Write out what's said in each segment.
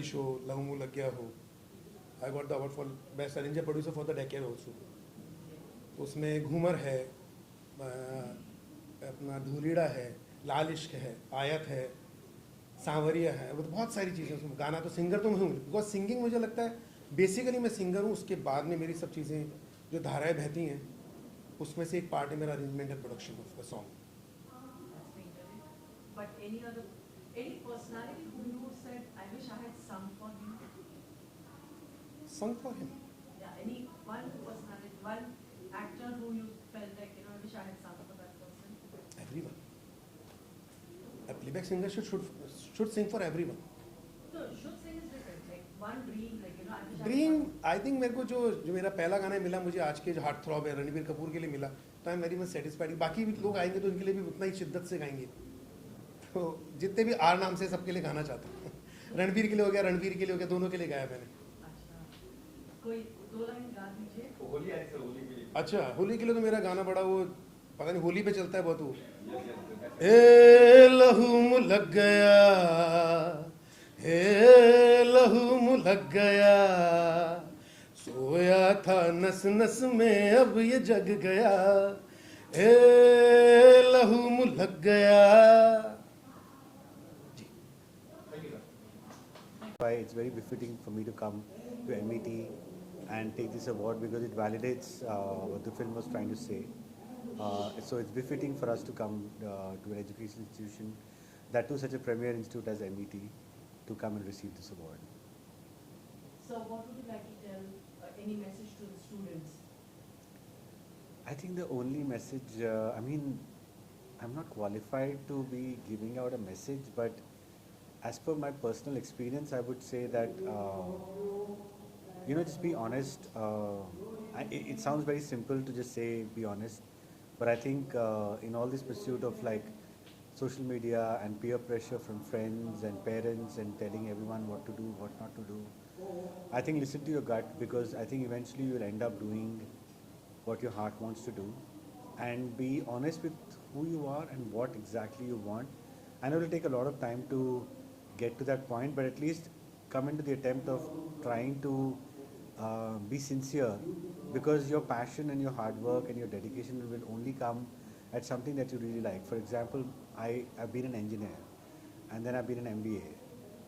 लालिश हो, लहू मुँह लग गया हो, I got the award for best arranger producer for the decade also. उसमें घूमर है, अपना धूलिड़ा है, लाल इश्क है, आयत है, सांवरिया है, वो तो बहुत सारी चीज़ें उसमें। गाना तो सिंगर तो मैं हूँ, बिकॉज सिंगिंग मुझे लगता है बेसिकली मैं सिंगर हूँ, उसके बाद में मेरी सब चीज़ें जो धाराएं बहती हैं उसमें से एक पार्ट है मेरा arrangement and production of the song. But any personality who you said, I wish I had sung for him? Sung for him? Yeah, any one personality, one actor who you felt like, I wish I had sung for that person? Everyone. A playback singer should sing for everyone. No, should sing is different. Like one dream, like, I wish I had dream sung. I think मेरे को जो मेरा पहला गाना मिला मुझे आज के जो हार्ट थ्रॉब है रणबीर कपूर के लिए मिला, तो I am very much satisfied. बाकी भी लोग आएंगे तो उनके लिए भी उतना ही शिद्दत से गाएंगे। तो जितने भी आर नाम से सबके लिए गाना चाहता हूँ। रणबीर के लिए हो गया, रणबीर के लिए हो गया, दोनों के लिए गाया मैंने। अच्छा, कोई दो लाइन गा दीजिए। होली आई सर, होली के लिए। अच्छा, होली के लिए तो मेरा गाना बड़ा वो पता नहीं होली पे चलता है बहुत वो, ए लहू मुँह लग गया, हे लहू मुँह लग गया, सोया था नस नस में अब ये जग गया, ए लहू मुँह लग गया। Why it's very befitting for me to come to MET and take this award because it validates what the film was trying to say. So it's befitting for us to come to an education institution, that too such a premier institute as MET, to come and receive this award. So what would you like to tell, any message to the students? I think the only message, I'm not qualified to be giving out a message, but as per my personal experience, I would say that, just be honest. It sounds very simple to just say be honest, but I think in all this pursuit of like social media and peer pressure from friends and parents and telling everyone what to do, what not to do, I think listen to your gut, because I think eventually you'll end up doing what your heart wants to do, and be honest with who you are and what exactly you want. I know it will take a lot of time to get to that point, but at least come into the attempt of trying to be sincere, because your passion and your hard work and your dedication will only come at something that you really like. For example, I've been an engineer, and then I've been an MBA,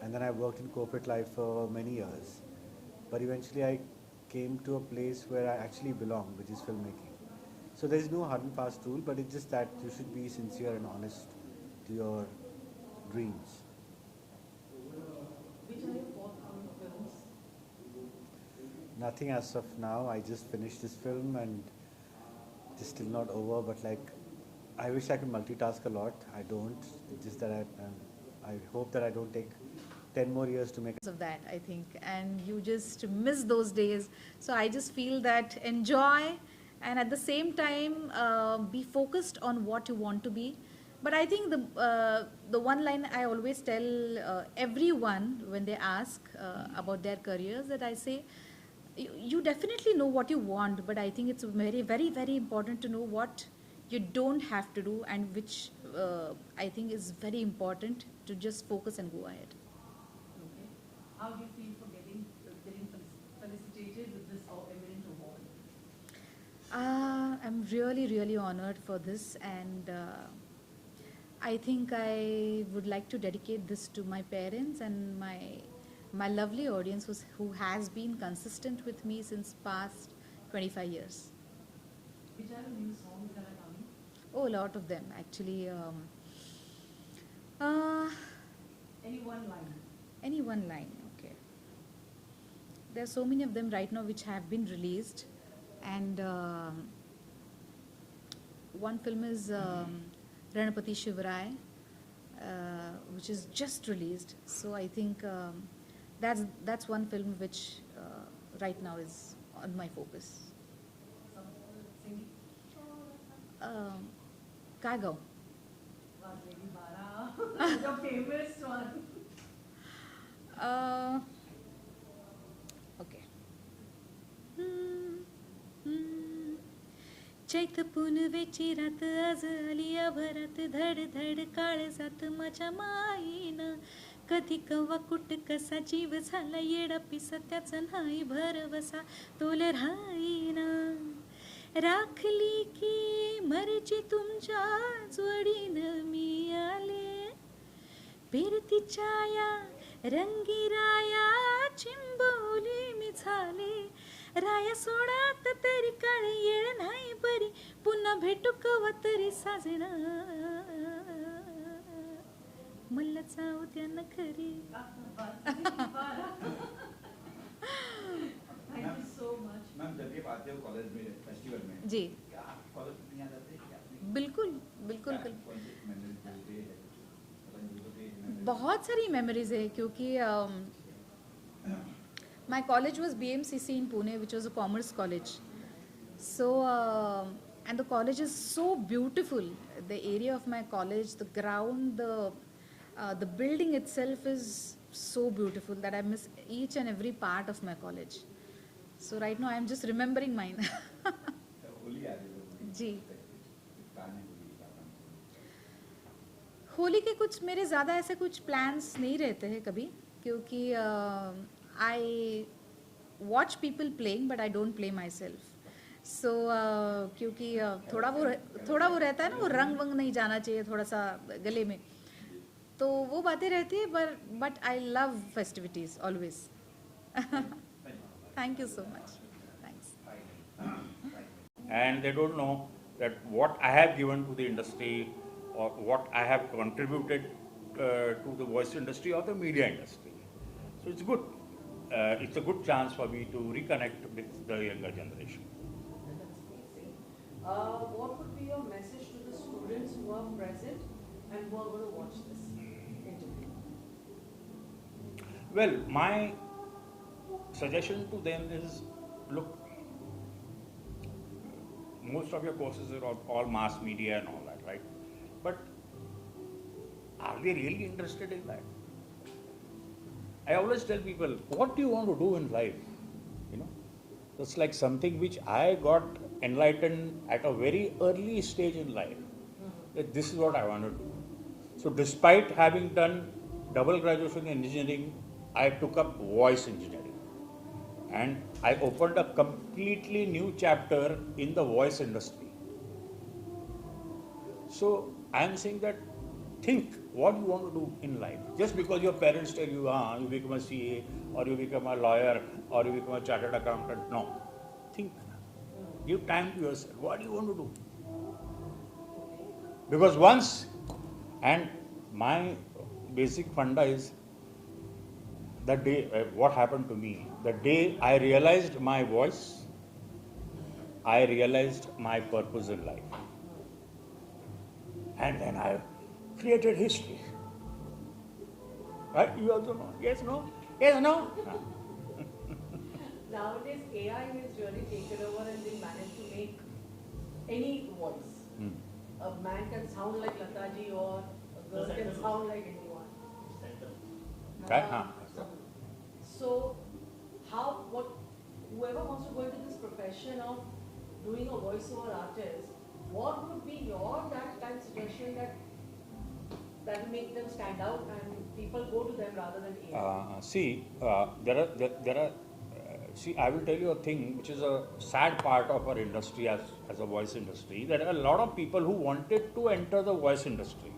and then I've worked in corporate life for many years, but eventually I came to a place where I actually belong, which is filmmaking. So there is no hard and fast rule, but it's just that you should be sincere and honest to your dreams. Which are your forthcoming films? Nothing as of now. I just finished this film and it's still not over, but like, I wish I could multitask a lot. I don't. It's just that I hope that I don't take 10 more years to make. Of that, I think, and you just miss those days. So I just feel that enjoy, and at the same time be focused on what you want to be. But I think the one line I always tell everyone when they ask about their careers, that I say, you definitely know what you want, but I think it's very, very, very important to know what you don't have to do, and which I think is very important to just focus and go ahead. Okay. How do you feel for getting felicitated with this eminent award? I'm really, really honored for this, and I think I would like to dedicate this to my parents and my lovely audience who has been consistent with me since past 25 years. Which are the new songs that are coming? Oh, a lot of them actually. Any one line? Any one line, okay. There are so many of them right now which have been released, and one film is Ranapati Shivarai, which is just released. So I think that's one film which right now is on my focus. Some singing? Kagav. Lady Bara, your famous one. Okay. चैत पुनवेची रात आज आलिया भरात धड धड काळजात माझ्या माईन कधी कवा कुट कसा जीव झाला येडा पिसा त्याचा नाही भरवसा तोल राहीना राखली की मर्जी तुमच्या जोडीनं मी आले फिरती छाया रंगी राया चिंबवली मी झाले राया सोडात तरी काळ येळ नाही बरी पुन्हा भेटू कवा तरी साजना मला जाऊ द्या ना खरी. Thank you so much. Ma'am जब ये आते हो कॉलेज में फेस्टिवल में जी क्या कॉलेज में याद आते हैं कि आपने बिल्कुल बिल्कुल क्या- बिल्कुल कौन सी memories मिलती है पता नहीं मुझे तो ये memories- बहुत सारी मेमोरीज है क्योंकि my college was BMCC in Pune, which was a commerce college. So, and the college is so beautiful. The area of my college, the ground, the building itself is so beautiful that I miss each and every part of my college. So right now I am just remembering mine. Holi आ रही है जी plan है होली का होली के कुछ मेरे ज़्यादा ऐसे कुछ प्लान्स नहीं रहते हैं कभी क्योंकि I watch people playing but I don't play my self so क्योंकि थोड़ा वो रहता है ना वो रंग वंग नहीं जाना चाहिए थोड़ा सा गले में तो वो बातें रहती है but I love festivities always thank you so much thanks. And they don't know that what I have given to the industry or what I have contributed to the voice industry or the media industry. So it's good. It's a good chance for me to reconnect with the younger generation. That's amazing. What would be your message to the students who are present and who are going to watch this interview? Well, my suggestion to them is, look, most of your courses are all mass media and all that, right? But are they really interested in that? I always tell people, what do you want to do in life? You know, it's like something which I got enlightened at a very early stage in life. That this is what I want to do. So despite having done double graduation in engineering, I took up voice engineering. And I opened a completely new chapter in the voice industry. So I am saying that think what you want to do in life. Just because your parents tell you, you become a CA or you become a lawyer or you become a chartered accountant. No. Think. Give time to yourself. What do you want to do? Because once, and my basic funda is the day, what happened to me, the day I realized my voice, I realized my purpose in life. And then I created history. Right? You also know. Yes, no? Yes, no? Nowadays, AI has really taken over and they manage to make any voice. A man can sound like Lataji or a girl can sound like anyone. Right? So, whoever wants to go into this profession of doing a voiceover artist, what would be your that kind of suggestion that will make them stand out and people go to them rather than AI? There are. See, I will tell you a thing which is a sad part of our industry as a voice industry. There are a lot of people who wanted to enter the voice industry.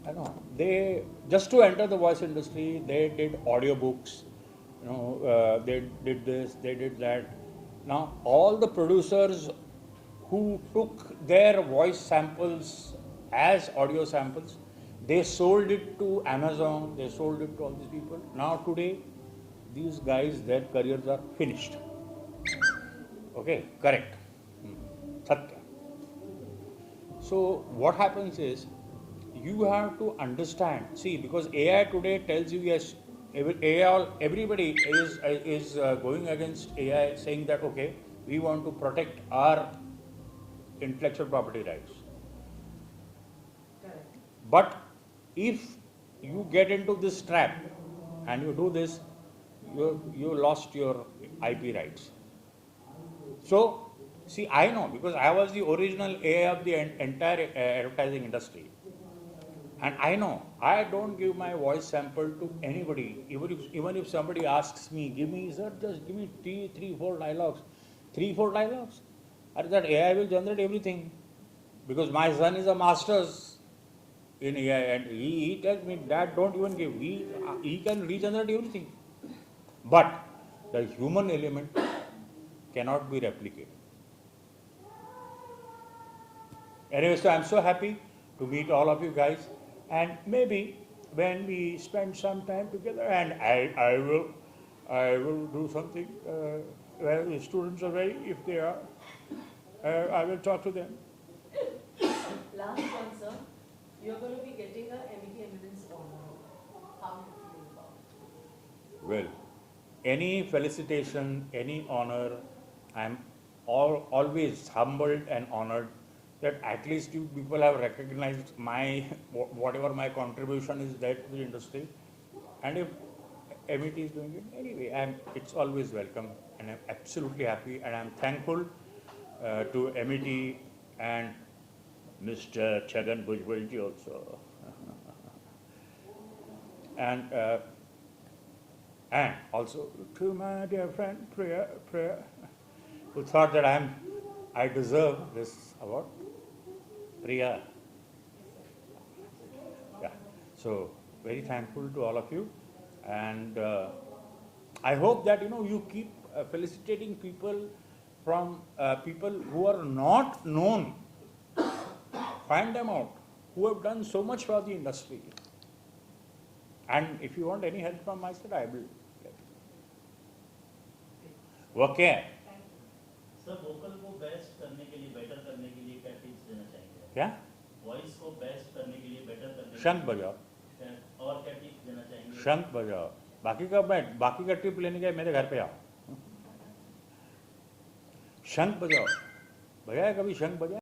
I know. They just to enter the voice industry, they did audiobooks. They did this, they did that. Now, all the producers who took their voice samples as audio samples, they sold it to Amazon, they sold it to all these people. Now, today, these guys, their careers are finished. Okay, correct. Satya. So, what happens is, you have to understand. See, because AI today tells you, yes, everybody is going against AI, saying that, okay, we want to protect our intellectual property rights. Correct. But if you get into this trap and you do this, you lost your IP rights. So, see, I know because I was the original AI of the entire advertising industry. And I know I don't give my voice sample to anybody. Even if somebody asks me, give me, sir, just give me three, four dialogues. 3, 4 dialogues. And that AI will generate everything. Because my son is a master's in AI and he tells me, Dad, don't even give. He can regenerate everything. But the human element cannot be replicated. Anyway, so I'm so happy to meet all of you guys, and maybe when we spend some time together, and I will do something where the students are ready. If they are, I will talk to them. Last one, sir. You're going to be getting a MET Eminence honor. How do you feel about it? Well, any felicitation, any honor, I'm always humbled and honored that at least you people have recognized my whatever my contribution is there to the industry, and if MET is doing it anyway, it's always welcome, and I'm absolutely happy, and I'm thankful to MET and Mr. Chhagan Bhujbal ji also, and also to my dear friend Priya, who thought that I deserve this award. Priya. Yeah. So very thankful to all of you, and I hope that you keep felicitating people from people who are not known. Find them out who have done so much for the industry. And if you want any help from my side, I will let you. Okay. Sir vocal को best करने के लिए, better करने के लिए क्या tips देना चाहेंगे? क्या? वॉइस को बेस्ट करने के लिए, बेटर करने के लिए शंख बजाओ। और क्या टिप्स देना चाहेंगे? शंख बजाओ। बाकी का टिप लेने के मेरे घर पे आओ। शंख बजाओ। बजाया कभी शंख बजाया?